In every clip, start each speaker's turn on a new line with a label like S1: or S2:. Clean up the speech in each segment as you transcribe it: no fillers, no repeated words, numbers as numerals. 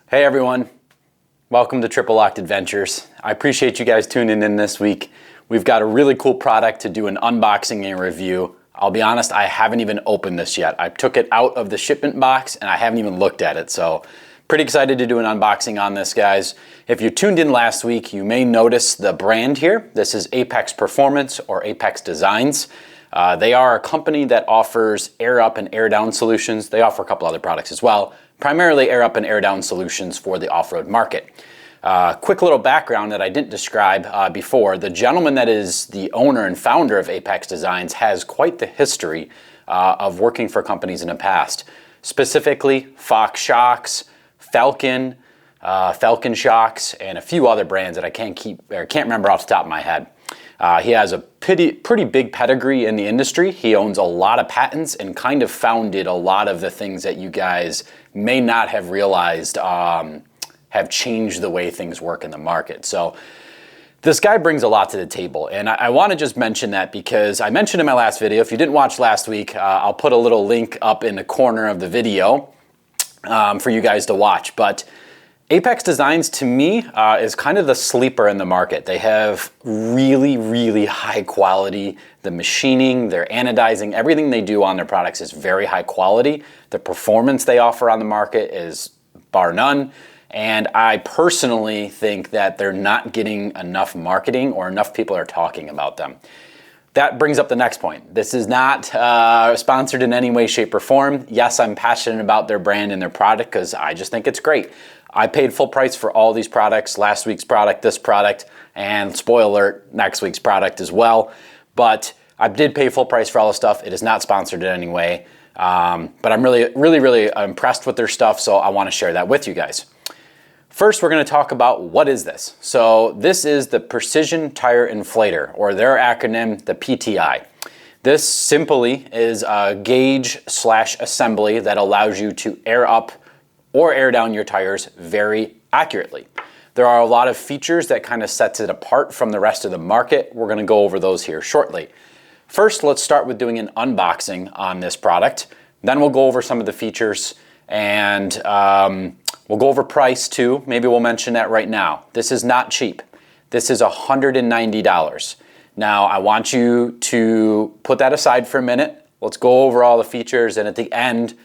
S1: Hey everyone, welcome to Triple Locked Adventures. I appreciate you guys tuning in this week. We've got a really cool product to do an unboxing and review. I'll be honest, I haven't even opened this yet. I took it out of the shipment box and I haven't even looked at it, so pretty excited to do an unboxing on this, guys. If you tuned in last week, you may notice the brand here. This is Apex Performance or Apex Designs. They are a company that offers air up and air down solutions. They offer a couple other products as well. Primarily air up and air down solutions for the off-road market. Quick little background that I didn't describe before. The gentleman that is the owner and founder of Apex Designs has quite the history of working for companies in the past. Specifically, Fox Shocks, Falcon, Falcon Shocks, and a few other brands that I can't remember off the top of my head. He has a pretty big pedigree in the industry. He owns a lot of patents and kind of founded a lot of the things that you guys may not have realized have changed the way things work in the market. So this guy brings a lot to the table, and I want to just mention that because I mentioned in my last video, if you didn't watch last week, I'll put a little link up in the corner of the video for you guys to watch. But Apex Designs, to me, is kind of the sleeper in the market. They have really, really high quality. The machining, their anodizing, everything they do on their products is very high quality. The performance they offer on the market is bar none. And I personally think that they're not getting enough marketing or enough people are talking about them. That brings up the next point. This is not sponsored in any way, shape, or form. Yes, I'm passionate about their brand and their product because I just think it's great. I paid full price for all these products, last week's product, this product, and spoiler alert, next week's product as well. But I did pay full price for all the stuff. It is not sponsored in any way. But I'm really impressed with their stuff, so I want to share that with you guys. First, we're going to talk about what is this. So this is the Precision Tire Inflator, or their acronym, the PTI. This simply is a gauge/assembly that allows you to air up or air down your tires very accurately. There are a lot of features that kind of sets it apart from the rest of the market. We're going to go over those here shortly. First, let's start with doing an unboxing on this product. Then we'll go over some of the features and we'll go over price too. Maybe we'll mention that right now. This is not cheap. This is $190. Now, I want you to put that aside for a minute. Let's go over all the features, and at the end,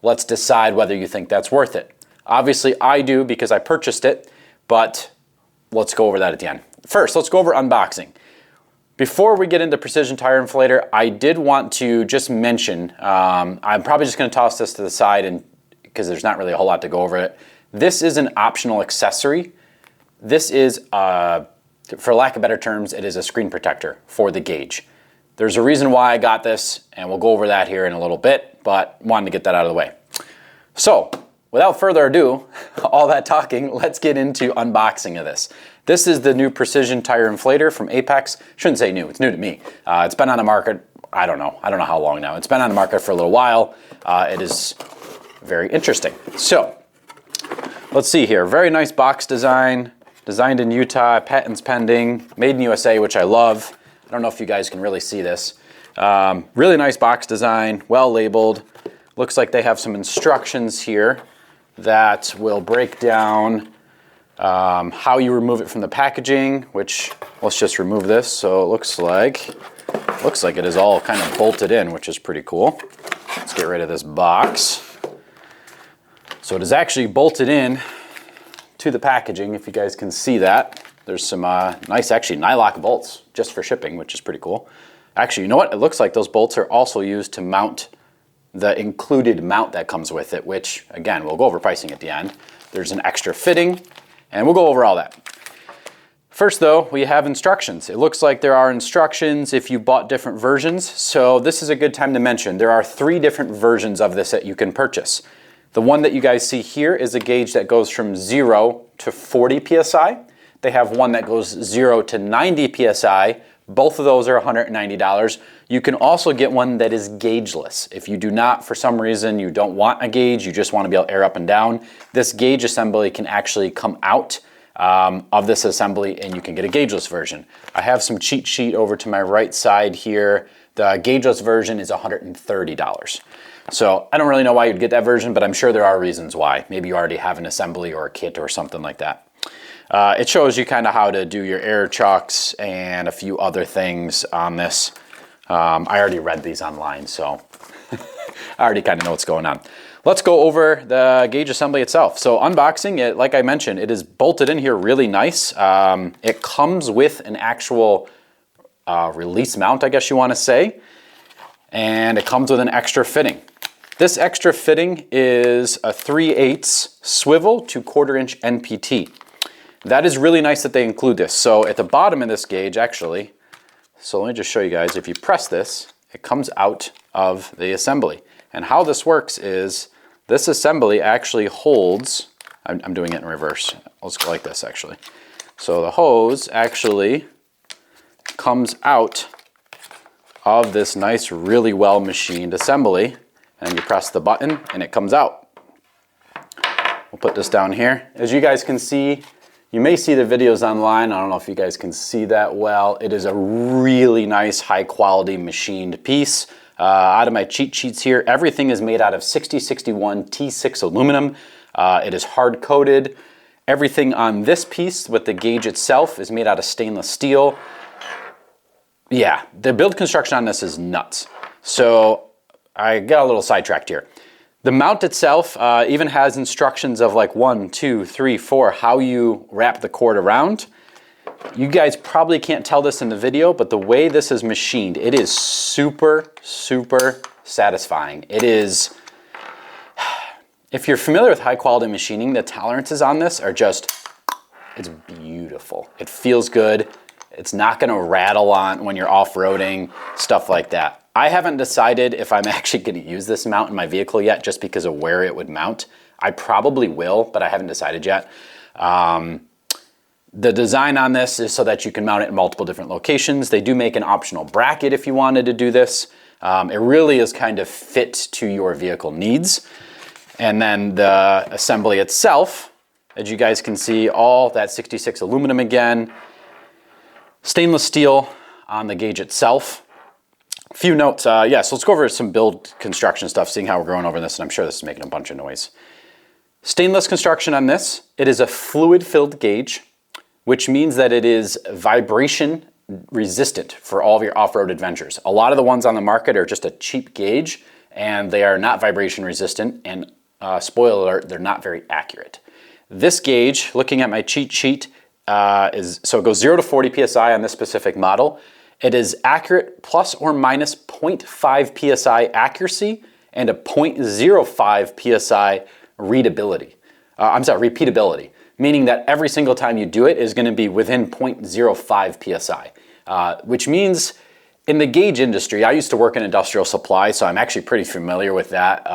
S1: let's decide whether you think that's worth it. Obviously, I do because I purchased it, but let's go over that at the end. First, let's go over unboxing. Before we get into Precision Tire Inflator, I did want to just mention, I'm probably just going to toss this to the side and because there's not really a whole lot to go over it. This is an optional accessory. This is, for lack of better terms, it is a screen protector for the gauge. There's a reason why I got this, and we'll go over that here in a little bit, but wanted to get that out of the way. So, without further ado, all that talking, let's get into unboxing of this. This is the new Precision Tire Inflator from Apex. Shouldn't say new, it's new to me. It's been on the market, I don't know how long now. It's been on the market for a little while. It is very interesting. So, let's see here. Very nice box design, designed in Utah, patents pending, made in USA, which I love. I don't know if you guys can really see this. Really nice box design, well labeled. Looks like they have some instructions here that will break down how you remove it from the packaging, which let's just remove this. So it looks like it is all kind of bolted in, which is pretty cool. Let's get rid of this box. So it is actually bolted in to the packaging, if you guys can see that. There's some nice, actually, nylock bolts just for shipping, which is pretty cool. Actually, you know what? It looks like those bolts are also used to mount the included mount that comes with it, which, again, we'll go over pricing at the end. There's an extra fitting, and we'll go over all that. First, though, we have instructions. It looks like there are instructions if you bought different versions, so this is a good time to mention. There are 3 different versions of this that you can purchase. The one that you guys see here is a gauge that goes from 0 to 40 PSI. They have one that goes 0 to 90 PSI. Both of those are $190. You can also get one that is gaugeless. If you do not, for some reason, you don't want a gauge, you just want to be able to air up and down, this gauge assembly can actually come out of this assembly and you can get a gaugeless version. I have some cheat sheet over to my right side here. The gaugeless version is $130. So I don't really know why you'd get that version, but I'm sure there are reasons why. Maybe you already have an assembly or a kit or something like that. It shows you kind of how to do your air chucks and a few other things on this. I already read these online, so I already kind of know what's going on. Let's go over the gauge assembly itself. So unboxing it, like I mentioned, it is bolted in here really nice. It comes with an actual release mount, I guess you want to say, and it comes with an extra fitting. This extra fitting is a 3/8 swivel to 1/4 inch NPT. That is really nice that they include this. So at the bottom of this gauge, actually, so let me just show you guys, if you press this, it comes out of the assembly. And how this works is this assembly actually holds, I'm doing it in reverse. Let's go like this actually. So the hose actually comes out of this nice, really well machined assembly, and you press the button and it comes out. We'll put this down here. As you guys can see, you may see the videos online. I don't know if you guys can see that well. It is a really nice, high quality machined piece. Out of my cheat sheets here, everything is made out of 6061 T6 aluminum. It is hard coated. Everything on this piece with the gauge itself is made out of stainless steel. Yeah, the build construction on this is nuts. So I got a little sidetracked here. The mount itself even has instructions of like 1, 2, 3, 4, how you wrap the cord around. You guys probably can't tell this in the video, but the way this is machined, it is super, super satisfying. It is, if you're familiar with high quality machining, the tolerances on this are just, it's beautiful. It feels good. It's not gonna rattle on when you're off-roading, stuff like that. I haven't decided if I'm actually gonna use this mount in my vehicle yet just because of where it would mount. I probably will, but I haven't decided yet. The design on this is so that you can mount it in multiple different locations. They do make an optional bracket if you wanted to do this. It really is kind of fit to your vehicle needs. And then the assembly itself, as you guys can see, all that 66 aluminum again, stainless steel on the gauge itself. A few notes, so let's go over some build construction stuff, seeing how we're going over this, and I'm sure this is making a bunch of noise. Stainless construction on this, it is a fluid-filled gauge, which means that it is vibration resistant for all of your off-road adventures. A lot of the ones on the market are just a cheap gauge, and they are not vibration resistant, and spoiler alert, they're not very accurate. This gauge, looking at my cheat sheet, so it goes 0 to 40 PSI on this specific model. It is accurate plus or minus 0.5 PSI accuracy and a 0.05 PSI repeatability, meaning that every single time you do it is gonna be within 0.05 PSI, which means in the gauge industry, I used to work in industrial supply, so I'm actually pretty familiar with that,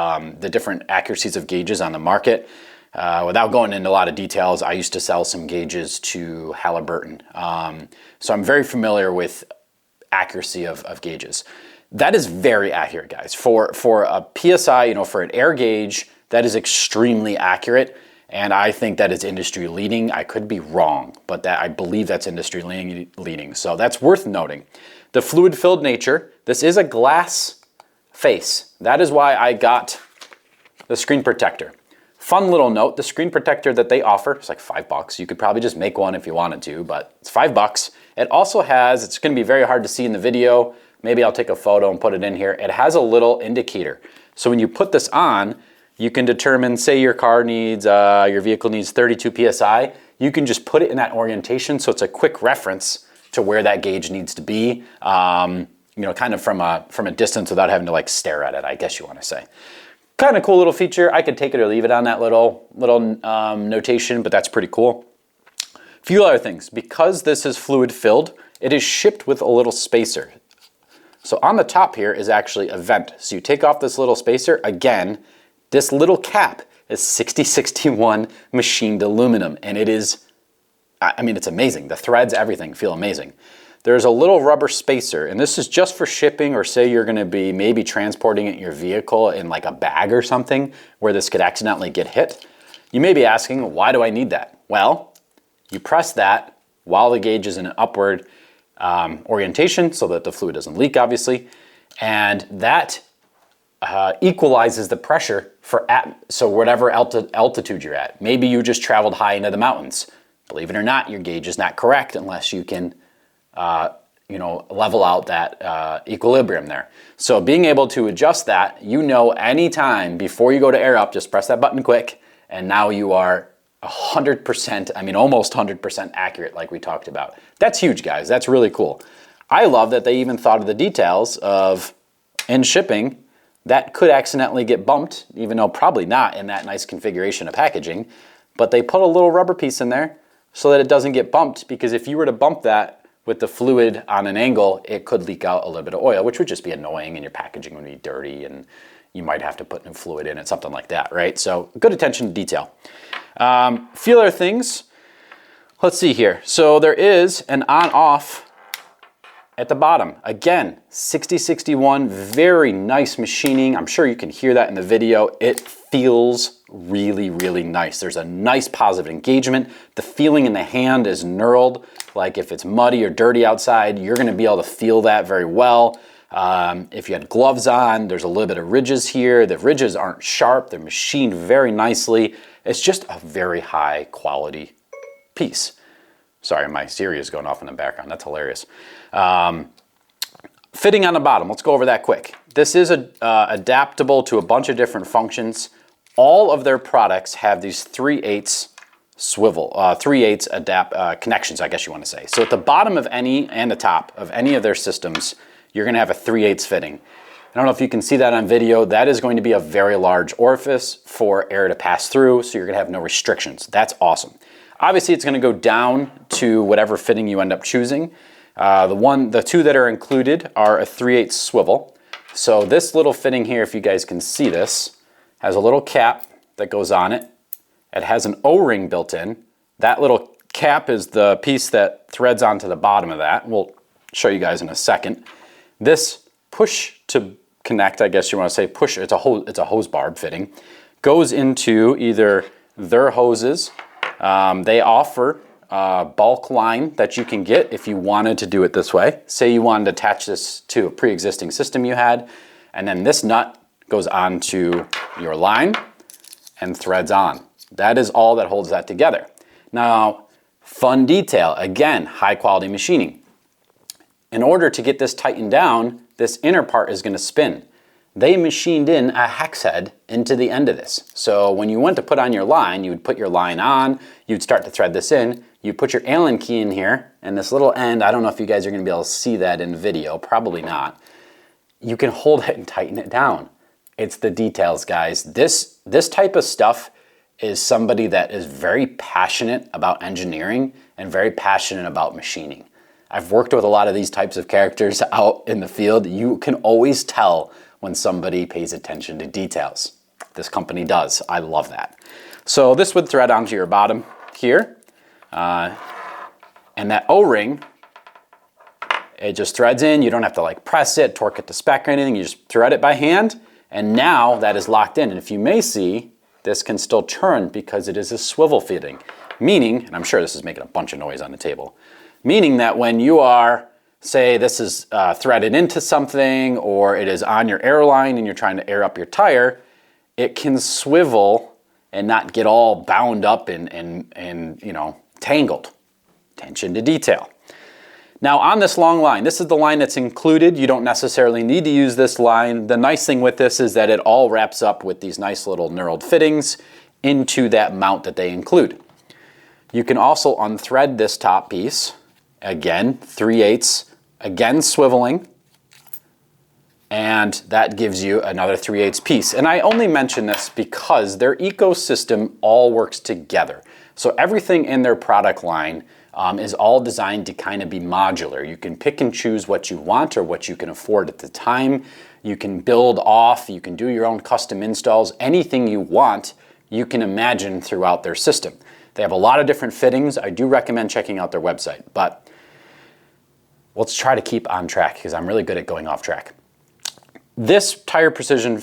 S1: the different accuracies of gauges on the market. Without going into a lot of details, I used to sell some gauges to Halliburton. So I'm very familiar with accuracy of gauges. That is very accurate, guys. For a PSI, for an air gauge, that is extremely accurate. And I think that is industry leading. I could be wrong, but I believe that's industry leading. So that's worth noting. The fluid filled nature, this is a glass face. That is why I got the screen protector. Fun little note, the screen protector that they offer, it's like $5. You could probably just make one if you wanted to, but it's $5. It also has, it's gonna be very hard to see in the video, maybe I'll take a photo and put it in here. It has a little indicator. So when you put this on, you can determine, say your car needs, your vehicle needs 32 PSI, you can just put it in that orientation so it's a quick reference to where that gauge needs to be, kind of from a distance without having to like stare at it, I guess you wanna say. Kind of cool little feature. I could take it or leave it on that little notation, but that's pretty cool. A few other things. Because this is fluid filled, it is shipped with a little spacer. So on the top here is actually a vent. So you take off this little spacer. Again, This little cap is 6061 machined aluminum, and it is, I mean, it's amazing. The threads, everything feel amazing. There's a little rubber spacer, and this is just for shipping, or say you're gonna be maybe transporting it in your vehicle in like a bag or something where this could accidentally get hit. You may be asking, why do I need that? Well, you press that while the gauge is in an upward orientation so that the fluid doesn't leak, obviously, and that equalizes the pressure for so whatever altitude you're at. Maybe you just traveled high into the mountains. Believe it or not, your gauge is not correct unless you can level out that equilibrium there. So being able to adjust that, anytime before you go to air up, just press that button quick, and now you are 100%, I mean almost 100% accurate like we talked about. That's huge, guys. That's really cool. I love that they even thought of the details of, in shipping, that could accidentally get bumped, even though probably not in that nice configuration of packaging, but they put a little rubber piece in there so that it doesn't get bumped, because if you were to bump that with the fluid on an angle, it could leak out a little bit of oil, which would just be annoying, and your packaging would be dirty, and you might have to put new fluid in it, something like that, right? So good attention to detail. Few other things. Let's see here. So there is an on-off at the bottom. Again, 6061, very nice machining. I'm sure you can hear that in the video. It feels really, really nice. There's a nice positive engagement. The feeling in the hand is knurled. Like if it's muddy or dirty outside, you're gonna be able to feel that very well. If you had gloves on, there's a little bit of ridges here. The ridges aren't sharp. They're machined very nicely. It's just a very high quality piece. Sorry, my Siri is going off in the background. That's hilarious. Fitting on the bottom, let's go over that quick. This is adaptable to a bunch of different functions. All of their products have these 3/8 swivel, 3/8 connections, I guess you want to say. So at the bottom of any, and the top of any of their systems, you're going to have a 3/8 fitting. I don't know if you can see that on video. That is going to be a very large orifice for air to pass through, so you're going to have no restrictions. That's awesome. Obviously, it's going to go down to whatever fitting you end up choosing. The two that are included are a 3/8 swivel. So this little fitting here, if you guys can see this, has a little cap that goes on it. It has an O-ring built in. That little cap is the piece that threads onto the bottom of that. We'll show you guys in a second. This push to connect, I guess you want to say push, it's a hose barb fitting, goes into either their hoses. They offer bulk line that you can get if you wanted to do it this way. Say you wanted to attach this to a pre-existing system you had, and then this nut goes onto your line and threads on. That is all that holds that together. Now, fun detail, again, high quality machining. In order to get this tightened down, this inner part is going to spin. They machined in a hex head into the end of this. So when you went to put on your line, you would put your line on, you'd start to thread this in, you put your Allen key in here, and this little end, I don't know if you guys are going to be able to see that in video, probably not. You can hold it and tighten it down. It's the details, guys. This type of stuff is somebody that is very passionate about engineering and very passionate about machining. I've worked with a lot of these types of characters out in the field. You can always tell when somebody pays attention to details. This company does. I love that. So this would thread onto your bottom here. And that O-ring, it just threads in. You don't have to like press it, torque it to spec or anything. You just thread it by hand. And now that is locked in. And if you may see, this can still turn because it is a swivel fitting. Meaning, and I'm sure this is making a bunch of noise on the table, meaning that when you are, say this is threaded into something or it is on your airline and you're trying to air up your tire, it can swivel and not get all bound up and you know, tangled. Attention to detail. Now on this long line, this is the line that's included. You don't necessarily need to use this line. The nice thing with this is that it all wraps up with these nice little knurled fittings into that mount that they include. You can also unthread this top piece. Again, 3/8, again swiveling, and that gives you another 3/8 piece. And I only mention this because their ecosystem all works together. So everything in their product line is all designed to kind of be modular. You can pick and choose what you want or what you can afford at the time. You can build off, you can do your own custom installs, anything you want, you can imagine throughout their system. They have a lot of different fittings. I do recommend checking out their website, but let's try to keep on track because I'm really good at going off track. This tire precision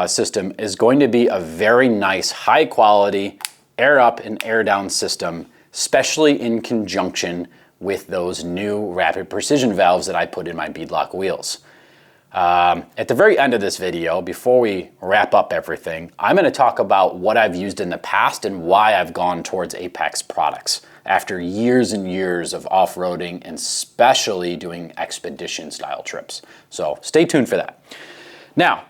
S1: system is going to be a very nice, high quality, air up and air down system, especially in conjunction with those new rapid precision valves that I put in my beadlock wheels. At the very end of this video, before we wrap up everything, I'm going to talk about what I've used in the past and why I've gone towards Apex products after years and years of off-roading and especially doing expedition style trips. So stay tuned for that. Now,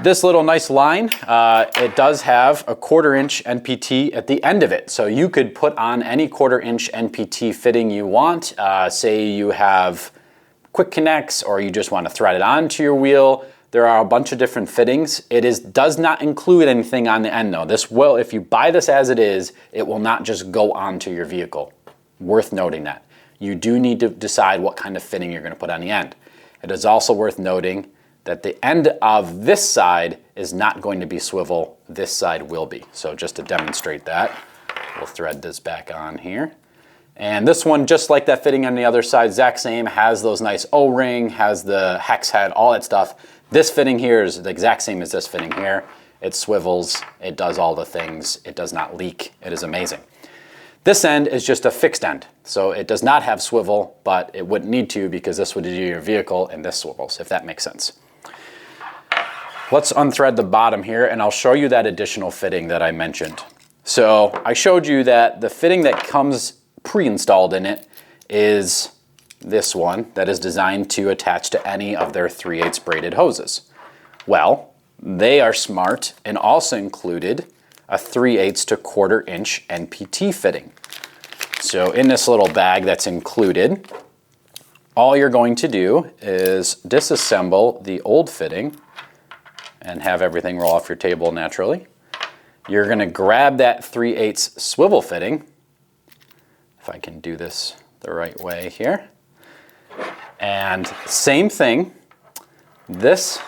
S1: this little nice line, it does have a 1/4 inch NPT at the end of it. So you could put on any 1/4 inch NPT fitting you want. Say you have quick connects or you just want to thread it onto your wheel. There are a bunch of different fittings. Does not include anything on the end though. This will, if you buy this as it is, it will not just go onto your vehicle. Worth noting that. You do need to decide what kind of fitting you're going to put on the end. It is also worth noting that the end of this side is not going to be swivel, this side will be. So just to demonstrate that, we'll thread this back on here. And this one, just like that fitting on the other side, exact same, has those nice O-ring, has the hex head, all that stuff. This fitting here is the exact same as this fitting here. It swivels, it does all the things, it does not leak, it is amazing. This end is just a fixed end, so it does not have swivel, but it wouldn't need to because this would do your vehicle and this swivels, if that makes sense. Let's unthread the bottom here and I'll show you that additional fitting that I mentioned. So I showed you that the fitting that comes pre-installed in it is this one that is designed to attach to any of their 3/8 braided hoses. Well, they are smart and also included a 3/8 to 1/4 inch NPT fitting. So in this little bag that's included, all you're going to do is disassemble the old fitting and have everything roll off your table naturally. You're going to grab that 3/8 swivel fitting, if I can do this the right way here, and same thing, this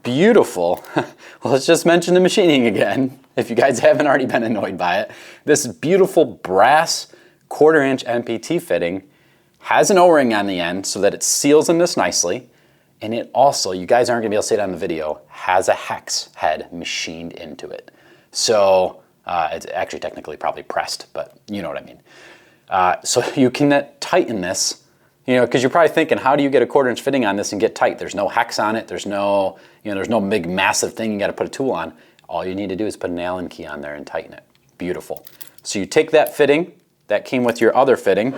S1: beautiful, let's just mention the machining again, if you guys haven't already been annoyed by it, this beautiful brass 1/4 inch NPT fitting has an O-ring on the end so that it seals in this nicely. And it also, you guys aren't gonna be able to see it on the video, has a hex head machined into it. So it's actually technically probably pressed, but you know what I mean. So you can tighten this, you know, because you're probably thinking, how do you get a 1/4 inch fitting on this and get tight? There's no hex on it. There's no, you know, there's no big massive thing you got to put a tool on. All you need to do is put an Allen key on there and tighten it. Beautiful. So you take that fitting that came with your other fitting,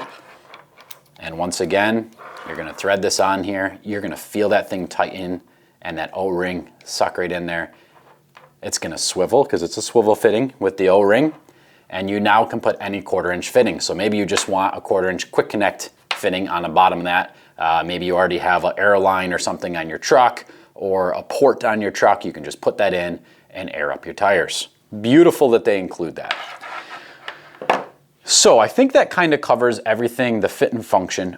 S1: and once again, you're going to thread this on here. You're going to feel that thing tighten and that O-ring suck right in there. It's going to swivel because it's a swivel fitting with the O-ring. And you now can put any 1/4 inch fitting. So maybe you just want a 1/4 inch quick connect fitting on the bottom of that. Maybe you already have an air line or something on your truck or a port on your truck. You can just put that in and air up your tires. Beautiful that they include that. So I think that kind of covers everything, the fit and function.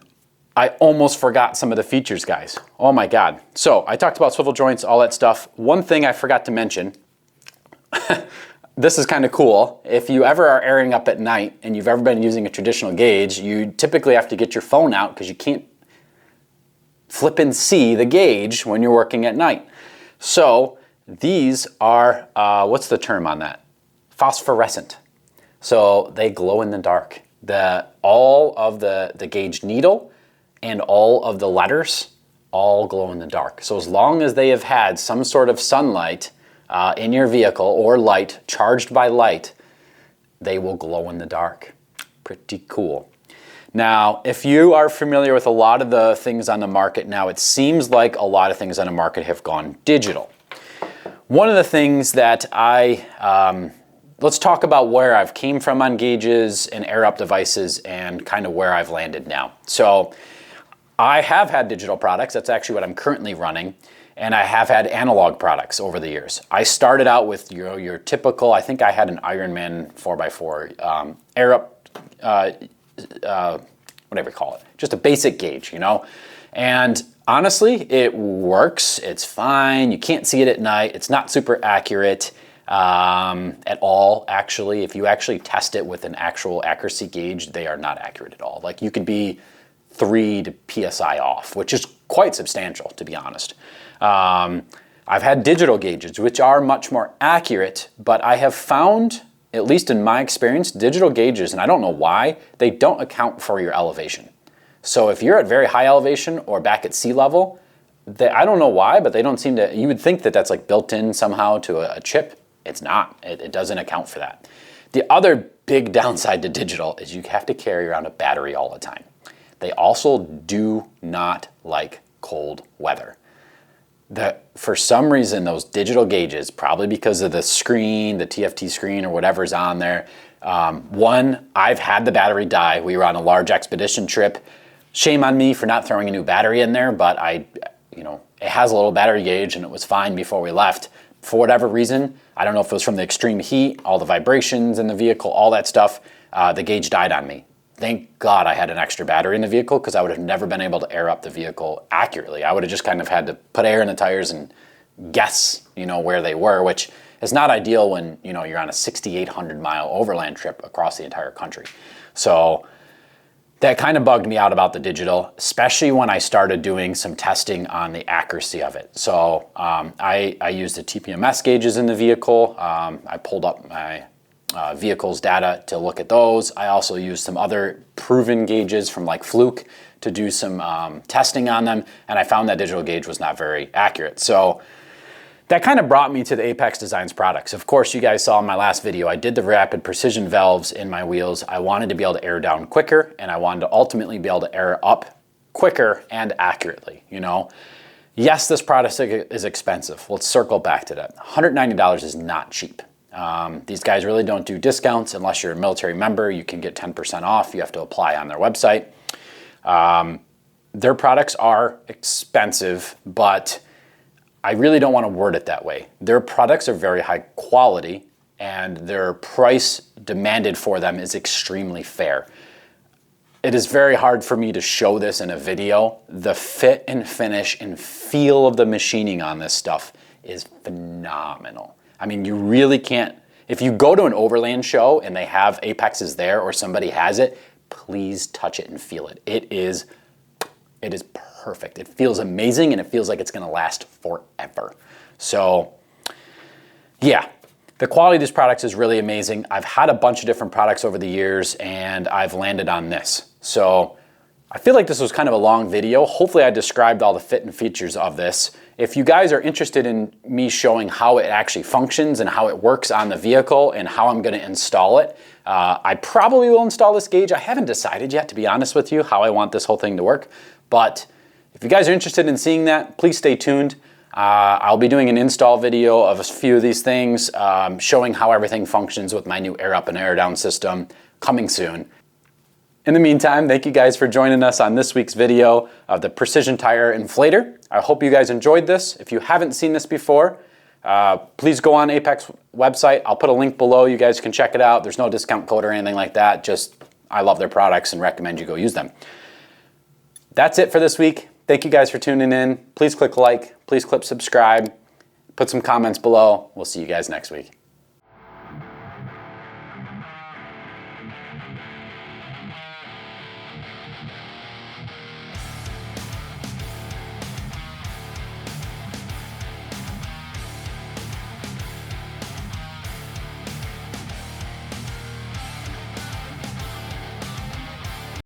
S1: I almost forgot some of the features, guys. Oh my God. So I talked about swivel joints, all that stuff. One thing I forgot to mention, this is kind of cool. If you ever are airing up at night and you've ever been using a traditional gauge, you typically have to get your phone out because you can't flip and see the gauge when you're working at night. So these are, what's the term on that? Phosphorescent. So they glow in the dark. All of the gauge needle and all of the letters all glow in the dark. So as long as they have had some sort of sunlight in your vehicle or light, charged by light, they will glow in the dark. Pretty cool. Now, if you are familiar with a lot of the things on the market now, it seems like a lot of things on the market have gone digital. One of the things that let's talk about where I've came from on gauges and air up devices and kind of where I've landed now. So I have had digital products. That's actually what I'm currently running. And I have had analog products over the years. I started out with your typical, I think I had an Ironman 4x4 air up, whatever you call it, just a basic gauge, you know? And honestly, it works. It's fine. You can't see it at night. It's not super accurate at all, actually. If you actually test it with an actual accuracy gauge, they are not accurate at all. Like, you could be 3 PSI off, which is quite substantial, to be honest. I've had digital gauges, which are much more accurate, but I have found, at least in my experience, digital gauges, and I don't know why, they don't account for your elevation. So if you're at very high elevation or back at sea level, I don't know why, but they don't seem to, you would think that that's like built in somehow to a chip. It's not. It doesn't account for that. The other big downside to digital is you have to carry around a battery all the time. They also do not like cold weather. For some reason, those digital gauges, probably because of the screen, the TFT screen or whatever's on there, one, I've had the battery die. We were on a large expedition trip. Shame on me for not throwing a new battery in there, but it has a little battery gauge and it was fine before we left. For whatever reason, I don't know if it was from the extreme heat, all the vibrations in the vehicle, all that stuff, the gauge died on me. Thank God I had an extra battery in the vehicle, because I would have never been able to air up the vehicle accurately. I would have just kind of had to put air in the tires and guess, where they were, which is not ideal when, you're on a 6,800 mile overland trip across the entire country. So that kind of bugged me out about the digital, especially when I started doing some testing on the accuracy of it. So I used the TPMS gauges in the vehicle. I pulled up my vehicle's data to look at those. I also used some other proven gauges from like Fluke to do some testing on them, and I found that digital gauge was not very accurate. So that kind of brought me to the Apex Designs products. Of course, you guys saw in my last video, I did the rapid precision valves in my wheels. I wanted to be able to air down quicker, and I wanted to ultimately be able to air up quicker and accurately, Yes, this product is expensive. Let's circle back to that. $190 is not cheap. These guys really don't do discounts unless you're a military member. You can get 10% off. You have to apply on their website. Their products are expensive, but I really don't want to word it that way. Their products are very high quality, and their price demanded for them is extremely fair. It is very hard for me to show this in a video. The fit and finish and feel of the machining on this stuff is phenomenal. I mean, you really can't, if you go to an Overland show and they have Apexes there or somebody has it, please touch it and feel it. It is perfect. It feels amazing, and it feels like it's gonna last forever. So yeah, the quality of these products is really amazing. I've had a bunch of different products over the years, and I've landed on this. So I feel like this was kind of a long video. Hopefully I described all the fit and features of this. If you guys are interested in me showing how it actually functions and how it works on the vehicle and how I'm gonna install it, I probably will install this gauge. I haven't decided yet, to be honest with you, how I want this whole thing to work. But if you guys are interested in seeing that, please stay tuned. I'll be doing an install video of a few of these things, showing how everything functions with my new air up and air down system coming soon. In the meantime, thank you guys for joining us on this week's video of the Precision Tire Inflator. I hope you guys enjoyed this. If you haven't seen this before, please go on Apex website. I'll put a link below. You guys can check it out. There's no discount code or anything like that. Just, I love their products and recommend you go use them. That's it for this week. Thank you guys for tuning in. Please click like, please click subscribe, put some comments below. We'll see you guys next week.